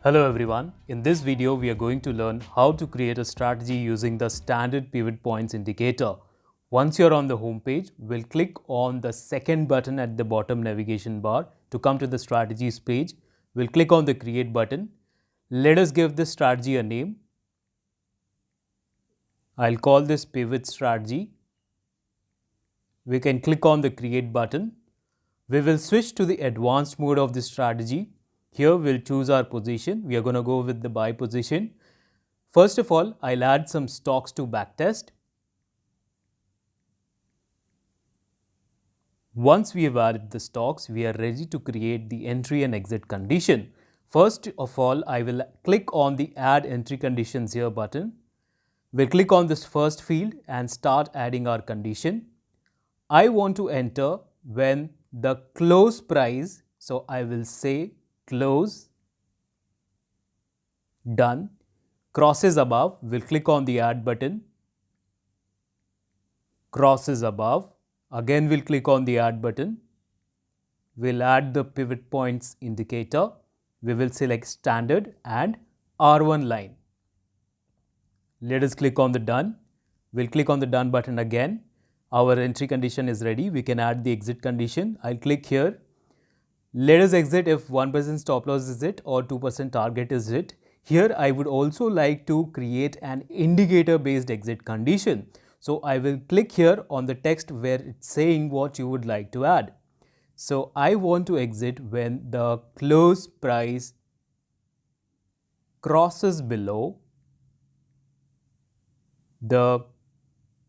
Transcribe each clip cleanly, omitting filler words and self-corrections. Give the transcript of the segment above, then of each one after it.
Hello everyone, in this video we are going to learn how to create a strategy using the standard pivot points indicator. Once you're on the home page, we'll click on the second button at the bottom navigation bar to come to the strategies page. We'll click on the create button. Let us give this strategy a name. I'll call this pivot strategy. We can click on the create button. We will switch to the advanced mode of this strategy. Here we'll choose our position. We are going to go with the buy position. First of all, I'll add some stocks to backtest. Once we have added the stocks, we are ready to create the entry and exit condition. First of all, I will click on the add entry conditions here button. We'll click on this first field and start adding our condition. I want to enter when the close price, so I will say close, done, crosses above, we'll click on the add button, crosses above, again we'll click on the add button, we'll add the pivot points indicator, we will select standard and R1 line. Let us click on the done, we'll click on the done button again, our entry condition is ready, we can add the exit condition, I'll click here. Let us exit if 1% stop loss is it or 2% target is it. Here I would also like to create an indicator based exit condition. So I will click here on the text where it's saying what you would like to add. So I want to exit when the close price crosses below the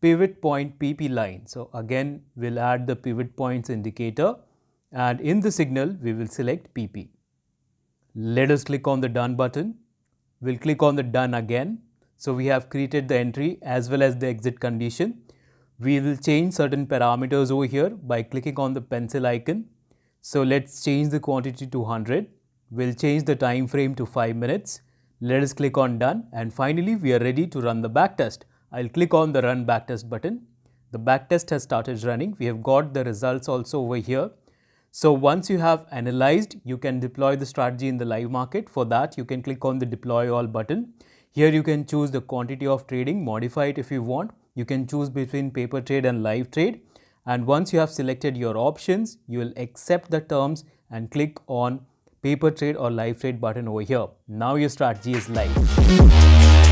pivot point PP line. So again we'll add the pivot points indicator. And in the signal, we will select PP. Let us click on the done button. We'll click on the done again. So we have created the entry as well as the exit condition. We will change certain parameters over here by clicking on the pencil icon. So let's change the quantity to 100. We'll change the time frame to 5 minutes. Let us click on done. And finally, we are ready to run the backtest. I'll click on the run backtest button. The backtest has started running. We have got the results also over here. So once you have analyzed, you can deploy the strategy in the live market. For that, you can click on the deploy all button. Here you can choose the quantity of trading, modify it if you want. You can choose between paper trade and live trade. And once you have selected your options, you will accept the terms and click on paper trade or live trade button over here. Now your strategy is live.